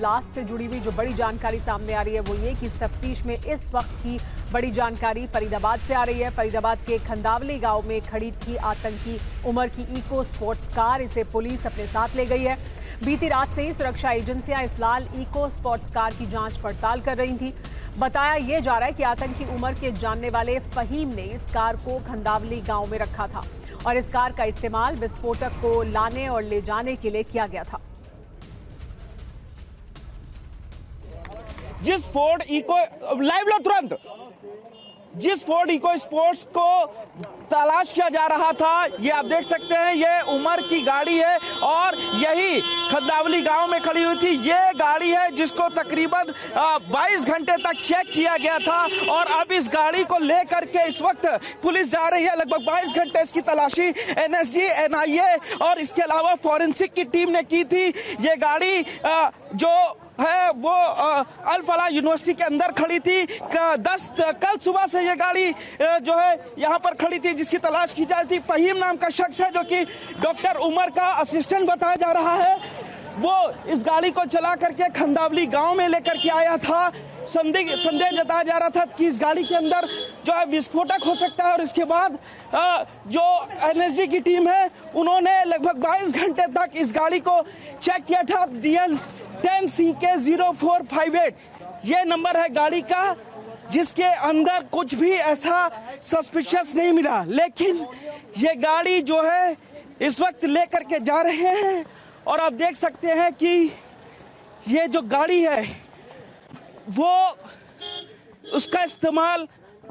Blast से जुड़ी हुई जो बड़ी जानकारी सामने आ रही है वो ये कि इस तफ्तीश में इस वक्त की बड़ी जानकारी फरीदाबाद से आ रही है। फरीदाबाद के खंदावली गांव में खड़ी थी आतंकी उमर की इको स्पोर्ट्स कार। इसे पुलिस अपने साथ ले गई है। बीती रात से ही सुरक्षा एजेंसियां इस लाल इको स्पोर्ट्स कार की जांच पड़ताल कर रही थी। बताया यह जा रहा है कि आतंकी उमर के जानने वाले फहीम ने इस कार को खंदावली गांव में रखा था और इस कार का इस्तेमाल विस्फोटक को लाने और ले जाने के लिए किया गया था। जिस फोर्ड इको लाइव लो तुरंत जिस फोर्ड इको स्पोर्ट्स को तलाश किया जा रहा था, ये आप देख सकते हैं, ये उमर की गाड़ी है और यही खंदावली गांव में खड़ी हुई थी। ये गाड़ी है जिसको तकरीबन 22 घंटे तक चेक किया गया था और अब इस गाड़ी को लेकर के इस वक्त पुलिस जा रही है। लगभग 22 घंटे इसकी तलाशी एनएसजी, एनआईए और इसके अलावा फॉरेंसिक की टीम ने की थी। ये गाड़ी जो है वो अल फलाह यूनिवर्सिटी के अंदर खड़ी थी। कल सुबह से ये गाड़ी जो है यहाँ पर खड़ी थी, जिसकी तलाश की जा रही थी। फहीम नाम का शख्स है जो कि डॉक्टर उमर का असिस्टेंट बताया जा रहा है। वो इस गाड़ी को चला करके खंदावली गांव में लेकर के आया था। संदेह जताया जा रहा था कि इस गाड़ी के अंदर जो है विस्फोटक हो सकता है और इसके बाद जो एनएसजी की टीम है उन्होंने लगभग 22 घंटे तक इस गाड़ी को चेक किया था। DL 10CK0458 ये नंबर है गाड़ी का, जिसके अंदर कुछ भी ऐसा सस्पिशियस नहीं मिला। लेकिन ये गाड़ी जो है इस वक्त लेकर के जा रहे हैं और आप देख सकते हैं कि ये जो गाड़ी है वो उसका इस्तेमाल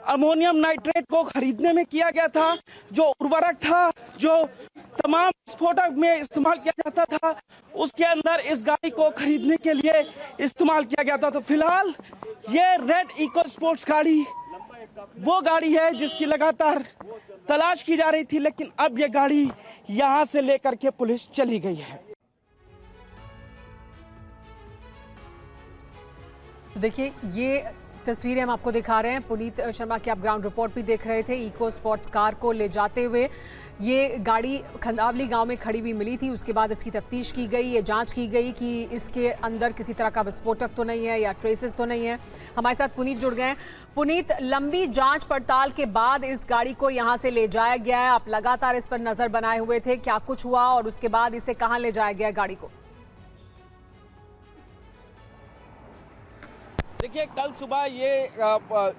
अमोनियम नाइट्रेट को खरीदने में किया गया था। जो उर्वरक था जो तमाम विस्फोटक में इस्तेमाल किया जाता था, उसके अंदर इस गाड़ी को खरीदने के लिए इस्तेमाल किया गया था। तो फिलहाल ये रेड इको स्पोर्ट्स गाड़ी वो गाड़ी है जिसकी लगातार तलाश की जा रही थी, लेकिन अब ये गाड़ी यहां से लेकर के पुलिस चली गई है। देखिए ये तस्वीरें हम आपको दिखा रहे हैं। पुनीत शर्मा की आप ग्राउंड रिपोर्ट भी देख रहे थे। इको स्पोर्ट्स कार को ले जाते हुए ये गाड़ी खंदावली गांव में खड़ी हुई मिली थी। उसके बाद इसकी तफ्तीश की गई, ये जांच की गई कि इसके अंदर किसी तरह का विस्फोटक तो नहीं है या ट्रेसेस तो नहीं है। हमारे साथ पुनीत जुड़ गए हैं। पुनीत, लंबी जांच पड़ताल के बाद इस गाड़ी को यहां से ले जाया गया है। आप लगातार इस पर नजर बनाए हुए थे, क्या कुछ हुआ और उसके बाद इसे कहां ले जाया गया गाड़ी को? देखिए, कल सुबह ये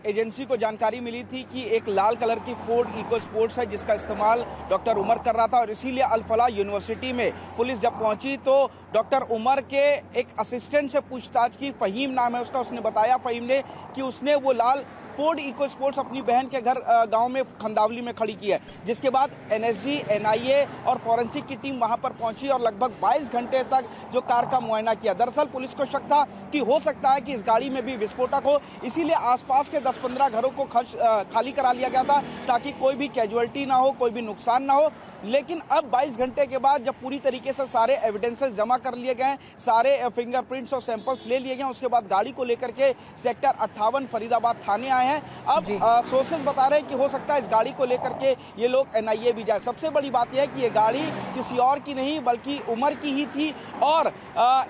एजेंसी को जानकारी मिली थी कि एक लाल कलर की फोर्ड इको स्पोर्ट्स है जिसका इस्तेमाल डॉक्टर उमर कर रहा था और इसीलिए अल फलाह यूनिवर्सिटी में पुलिस जब पहुंची तो डॉक्टर उमर के एक असिस्टेंट से पूछताछ की। फहीम नाम है उसका। उसने बताया, फहीम ने, कि उसने वो लाल फोर्ड इको स्पोर्ट्स अपनी बहन के घर गांव में खंदावली में खड़ी की है। जिसके बाद एनएसजी, एनआईए और फॉरेंसिक की टीम वहां पर पहुंची और लगभग 22 घंटे तक जो कार का मुआयना किया। दरअसल पुलिस को शक था कि हो सकता है कि इस गाड़ी में भी विस्फोटक हो, इसीलिए आसपास के 10-15 घरों को खाली करा लिया गया था ताकि कोई भी कैजुअलिटी ना हो, कोई भी नुकसान ना हो। लेकिन अब 22 घंटे के बाद जब पूरी तरीके से सारे एविडेंसेस जमा कर लिए गए, सारे फिंगरप्रिंट्स और सैंपल्स ले लिए गए, उसके बाद गाड़ी को लेकर के सेक्टर 58 फरीदाबाद थाने आए हैं। अब सोर्सेस बता रहे हैं कि हो सकता है इस गाड़ी को लेकर के ये लोग एनआईए भी जाए। सबसे बड़ी बात यह है कि ये गाड़ी किसी और की नहीं बल्कि उमर की ही थी और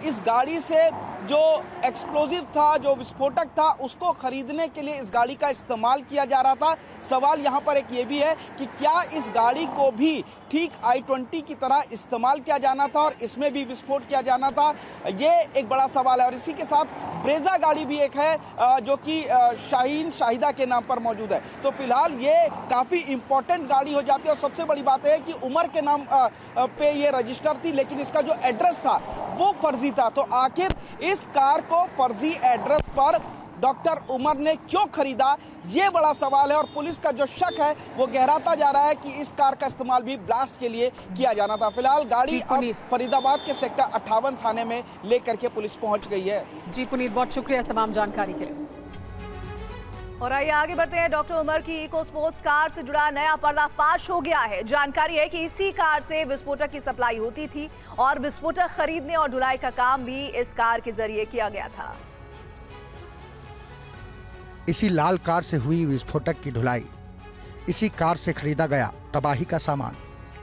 इस गाड़ी से जो एक्सप्लोजिव था, जो विस्फोटक था, उसको खरीदने के लिए इस गाड़ी का इस्तेमाल किया जा रहा था। सवाल यहाँ पर एक ये भी है कि क्या इस गाड़ी को भी ठीक i20 की तरह इस्तेमाल किया जाना था और इसमें भी विस्फोट किया जाना था? ये एक बड़ा सवाल है। और इसी के साथ ब्रेजा गाड़ी भी एक है जो कि शाहीन शाहिदा के नाम पर मौजूद है। तो फिलहाल ये काफ़ी इंपॉर्टेंट गाड़ी हो जाती है और सबसे बड़ी बात है कि उमर के नाम पे ये रजिस्टर थी, लेकिन इसका जो एड्रेस था वो फर्जी था। तो आखिर इस कार को फर्जी एड्रेस पर डॉक्टर उमर ने क्यों खरीदा, ये बड़ा सवाल है। और पुलिस का जो शक है वो गहराता जा रहा है कि इस कार का इस्तेमाल भी ब्लास्ट के लिए किया जाना था। फिलहाल गाड़ी अब फरीदाबाद के सेक्टर 58 थाने में लेकर के पुलिस पहुंच गई है। जी पुनीत, बहुत शुक्रिया इस तमाम जानकारी के लिए। और आइए आगे बढ़ते हैं। डॉक्टर उमर की इको स्पोर्ट्स कार से जुड़ा नया पर्दाफाश हो गया है। जानकारी है कि इसी कार से विस्फोटक की सप्लाई होती थी और विस्फोटक खरीदने और ढुलाई का काम भी इस कार के जरिए किया गया था। इसी लाल कार से हुई विस्फोटक की ढुलाई, इसी कार से खरीदा गया तबाही का सामान,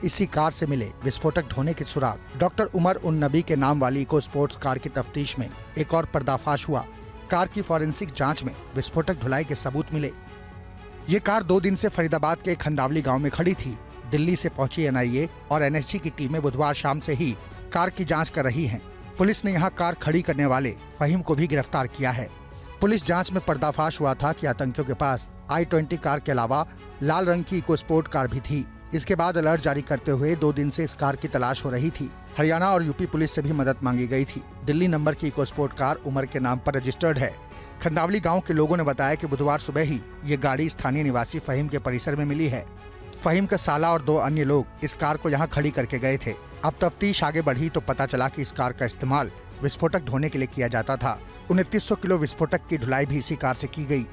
इसी कार से मिले विस्फोटक ढोने के सुराग। डॉक्टर उमर उन नबी के नाम वाली इको स्पोर्ट्स कार की तफ्तीश में एक और पर्दाफाश हुआ। कार की फॉरेंसिक जांच में विस्फोटक ढुलाई के सबूत मिले। ये कार 2 दिन से फरीदाबाद के खंदावली गांव में खड़ी थी। दिल्ली से पहुंची एनआईए और एनएसजी की टीमें बुधवार शाम से ही कार की जांच कर रही हैं। पुलिस ने यहां कार खड़ी करने वाले फहीम को भी गिरफ्तार किया है। पुलिस जांच में पर्दाफाश हुआ था कि आतंकियों के पास i-20 कार के अलावा लाल रंग की इको स्पोर्ट कार भी थी। इसके बाद अलर्ट जारी करते हुए 2 दिन से इस कार की तलाश हो रही थी। हरियाणा और यूपी पुलिस से भी मदद मांगी गई थी। दिल्ली नंबर की इको स्पोर्ट कार उमर के नाम पर रजिस्टर्ड है। खंदावली गांव के लोगों ने बताया कि बुधवार सुबह ही ये गाड़ी स्थानीय निवासी फहीम के परिसर में मिली है। फहीम का साला और 2 अन्य लोग इस कार को यहाँ खड़ी करके गए थे। अब तफ्तीश आगे बढ़ी तो पता चला कि इस कार का इस्तेमाल विस्फोटक ढोने के लिए किया जाता था। 2900 किलो विस्फोटक की ढुलाई भी इसी कार से की गई।